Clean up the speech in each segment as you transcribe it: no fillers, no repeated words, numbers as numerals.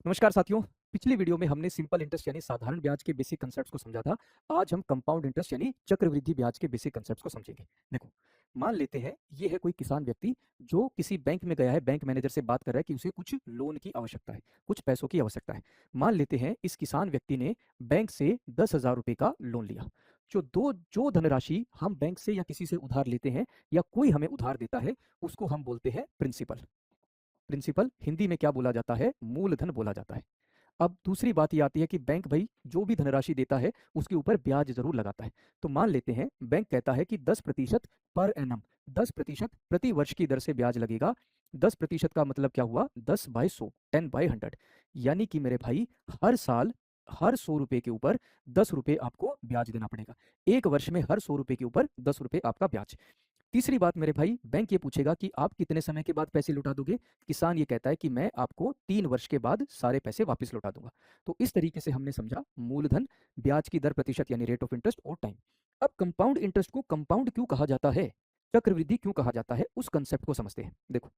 नमस्कार साथियों। पिछली वीडियो में हमने सिंपल इंटरेस्ट यानी साधारण ब्याज के बेसिक कंसेप्ट्स को समझा था। आज हम कंपाउंड इंटरेस्ट यानी चक्रवृद्धि ब्याज के बेसिक कंसेप्ट्स को समझेंगे। देखो, मान लेते हैं ये है कोई किसान व्यक्ति जो किसी बैंक में गया है, बैंक मैनेजर से बात कर रहा है कि उसे कुछ लोन की आवश्यकता है, कुछ पैसों की आवश्यकता है। मान लेते हैं इस किसान व्यक्ति ने बैंक से 10,000 रुपये का लोन लिया। जो धनराशि हम बैंक से या किसी से उधार लेते हैं या कोई हमें उधार देता है, उसको हम बोलते हैं प्रिंसिपल। प्रिंसिपल हिंदी में क्या बोला जाता है? मूलधन बोला जाता है। अब दूसरी बात ये आती है कि बैंक भाई जो भी धनराशि देता है उसके ऊपर ब्याज जरूर लगाता है। तो मान लेते हैं बैंक कहता है कि 10% पर एनम, 10% प्रति वर्ष की दर से ब्याज लगेगा। 10% का मतलब क्या हुआ? 10/100, 10/100। यानी कि मेरे भाई हर साल हर 100 रुपए के ऊपर 10 रुपए आपको ब्याज देना पड़ेगा। एक वर्ष में हर 100 रुपए के ऊपर 10 रुपए आपका ब्याज। तीसरी बात मेरे भाई, बैंक ये पूछेगा कि आप कितने समय के बाद पैसे लौटा दोगे। किसान ये कहता है कि मैं आपको 3 वर्ष के बाद सारे पैसे वापस लौटा दूंगा। तो इस तरीके से हमने समझा मूलधन, ब्याज की दर प्रतिशत यानी रेट ऑफ इंटरेस्ट और टाइम। अब कंपाउंड इंटरेस्ट को कंपाउंड क्यों कहा जाता है, चक्रवृद्धि क्यों कहा जाता है, उस कंसेप्ट को समझते हैं। देखो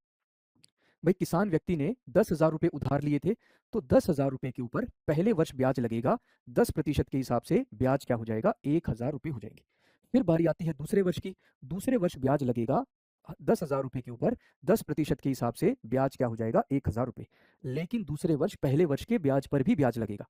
भाई, किसान व्यक्ति ने 10,000 रुपये उधार लिए थे, तो 10,000 रुपये के ऊपर पहले वर्ष ब्याज लगेगा। 10% के हिसाब से ब्याज क्या हो जाएगा? 1,000 रुपये हो जाएंगे। फिर बारी आती है दूसरे वर्ष की। दूसरे वर्ष ब्याज लगेगा 10,000 रुपये के ऊपर 10% के हिसाब से ब्याज क्या हो जाएगा? 1,000 रुपये। लेकिन दूसरे वर्ष पहले वर्ष के ब्याज पर भी ब्याज लगेगा।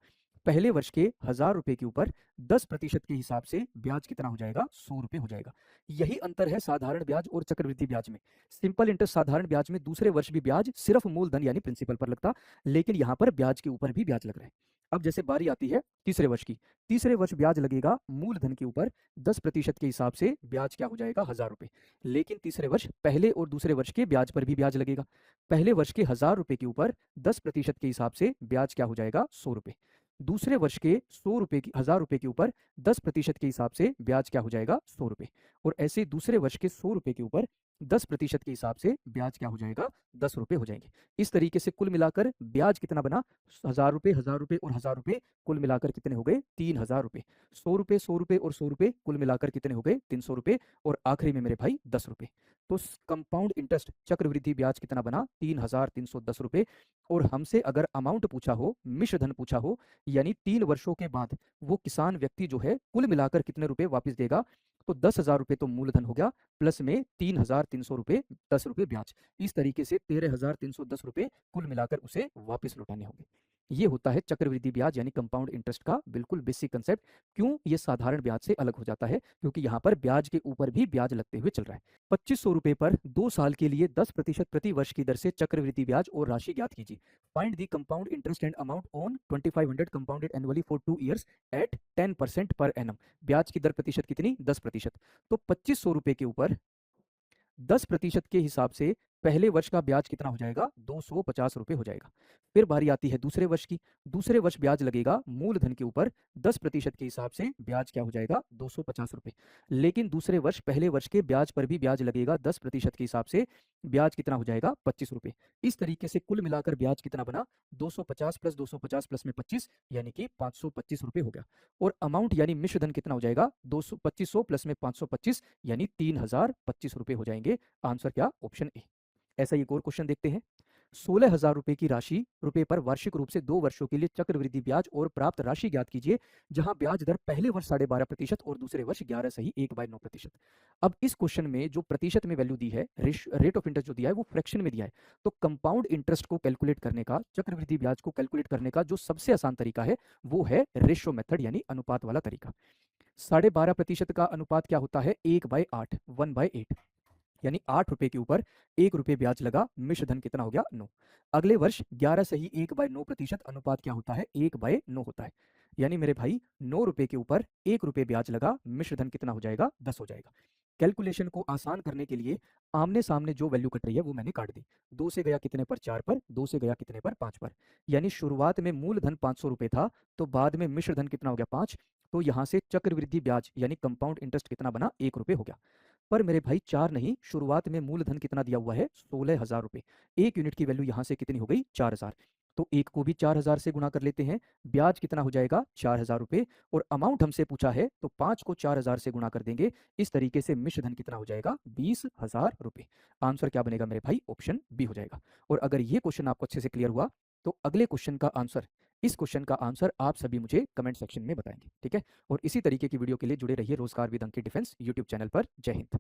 पहले वर्ष के 1,000 रुपये के ऊपर 10% के हिसाब से ब्याज कितना हो जाएगा? 100 रुपये हो जाएगा। यही अंतर है साधारण ब्याज और चक्रवृद्धि ब्याज में। सिंपल इंटरेस्ट साधारण ब्याज में दूसरे वर्ष भी ब्याज सिर्फ मूलधन यानी प्रिंसिपल पर लगता, लेकिन यहां पर ब्याज के ऊपर भी ब्याज लग रहा है। अब जैसे बारी आती है तीसरे वर्ष की। तीसरे वर्ष ब्याज लगेगा मूलधन के ऊपर 10% के हिसाब से ब्याज क्या हो जाएगा? 1,000 रुपये। लेकिन तीसरे वर्ष पहले और दूसरे वर्ष के ब्याज पर भी ब्याज लगेगा। पहले वर्ष के 1,000 रुपये के ऊपर 10% के हिसाब से ब्याज क्या हो जाएगा? 100 रुपये। दूसरे वर्ष के 100 रुपये की 1,000 रुपये के ऊपर 10% के हिसाब से ब्याज क्या हो जाएगा? 100 रुपये। और ऐसे दूसरे वर्ष के 100 रुपये के ऊपर 10% के हिसाब से ब्याज क्या हो जाएगा? 10 रुपये हो जाएंगे। इस तरीके से कुल मिलाकर ब्याज कितना बना? 1,000 रुपये, 1,000 रुपये और 1,000 रुपये, कुल मिलाकर कितने हो गए? 3,000 रुपये। 100 रुपये, 100 रुपये और 100 रुपये, कुल मिलाकर कितने हो गए? 300 रुपये। और आखिरी में मेरे भाई 10 रुपये। तो कंपाउंड इंटरेस्ट चक्रवृद्धि ब्याज कितना बना? 3,310 रुपये। और हमसे अगर अमाउंट पूछा हो, मिश्र धन पूछा हो, यानी 3 वर्षों के बाद वो किसान व्यक्ति जो है कुल मिलाकर कितने रुपए वापस देगा, तो 10,000 रुपये तो मूलधन हो गया, प्लस में 3,300 रुपये, 10 रुपये ब्याज। इस तरीके से 13,310 रुपये कुल मिलाकर उसे वापस लौटाने होंगे। ये होता है चक्रवृद्धि ब्याज यानी कंपाउंड इंटरेस्ट का बिल्कुल बेसिक कंसेप्ट। क्यों ये साधारण ब्याज से अलग हो जाता है? क्योंकि यहाँ पर ब्याज के ऊपर भी ब्याज लगते हुए चल रहा है। 2,500 रुपये पर 2 साल के लिए 10% प्रति वर्ष की दर से चक्रवृद्धि ब्याज और राशि ज्ञात कीजिए। Find the compound interest and amount on 2,500 compounded annually for 2 years at 10% per annum. ब्याज की दर प्रतिशत कितनी? 10%। तो 2,500 रुपये के ऊपर 10% के हिसाब से पहले वर्ष का ब्याज कितना हो जाएगा? 250 रुपये हो जाएगा। फिर बारी आती है दूसरे वर्ष की। दूसरे वर्ष ब्याज लगेगा मूलधन के ऊपर 10% के हिसाब से ब्याज क्या हो जाएगा? 250 रुपये। लेकिन दूसरे वर्ष पहले वर्ष के ब्याज पर भी ब्याज लगेगा 10% के हिसाब से, ब्याज कितना हो जाएगा? 25 रुपये। इस तरीके से कुल मिलाकर ब्याज कितना बना? 250 प्लस 250 प्लस में 25, यानी कि 525 रुपये हो गया। और अमाउंट यानी मिश्र धन कितना हो जाएगा? 225 प्लस में 525 यानी 3,025 रुपये हो जाएंगे। आंसर क्या? Option A. ऐसा एक और क्वेश्चन देखते हैं। 16,000 रुपये की राशि रुपये पर वार्षिक रूप से 2 वर्षों के लिए चक्रवृद्धि ब्याज और प्राप्त राशि ज्ञात कीजिए, जहां ब्याज दर पहले वर्ष 12.5% और दूसरे वर्ष 11 सही 1/9%। अब इस क्वेश्चन में जो प्रतिशत में वैल्यू दी है, रेट ऑफ इंटरेस्ट जो दिया है वो फ्रैक्शन में दिया है। तो कंपाउंड इंटरेस्ट को कैलकुलेट करने का, चक्रवृद्धि ब्याज को कैलकुलेट करने का जो सबसे आसान तरीका है वो है रेशो मेथड यानी अनुपात वाला तरीका। 12.5% का अनुपात क्या होता है? 1/8, 1/8। यानी 8 रुपये के ऊपर 1 रुपये ब्याज लगा, मिश्र धन कितना हो गया? 9। अगले वर्ष 11 सही 1/9% अनुपात क्या होता है? 1/9 होता है। यानी मेरे भाई 9 रुपये के ऊपर 1 रुपये ब्याज लगा, मिश्र धन कितना हो जाएगा? 10 हो जाएगा। कैलकुलेशन को आसान करने के लिए आमने सामने जो वैल्यू कट रही है वो मैंने काट दी। 2 से गया कितने पर? 4 पर। 2 से गया कितने पर? 5 पर। यानी शुरुआत में मूलधन 500 रुपये था, तो बाद में मिश्र धन कितना हो गया? 5। तो यहाँ से चक्रवृद्धि ब्याज यानी कंपाउंड इंटरेस्ट कितना बना? 1 रुपये हो गया। पर मेरे भाई 4 नहीं, शुरुआत में मूलधन कितना दिया हुआ है? 16,000 रुपये। 1 यूनिट की वैल्यू यहाँ से कितनी हो गई? 4,000। तो 1 को भी 4,000 से गुणा कर लेते हैं, ब्याज कितना हो जाएगा? 4,000 रुपये। और अमाउंट हमसे पूछा है तो 5 को 4,000 से गुणा कर देंगे। इस तरीके से मिश्र धन कितना हो जाएगा? 20,000 रुपये। आंसर क्या बनेगा मेरे भाई? ऑप्शन बी हो जाएगा। और अगर ये क्वेश्चन आपको अच्छे से क्लियर हुआ तो अगले क्वेश्चन का आंसर, इस क्वेश्चन का आंसर आप सभी मुझे कमेंट सेक्शन में बताएंगे, ठीक है? और इसी तरीके की वीडियो के लिए जुड़े रहिए रोजगार with Ankit defence YouTube channel पर। जय हिंद।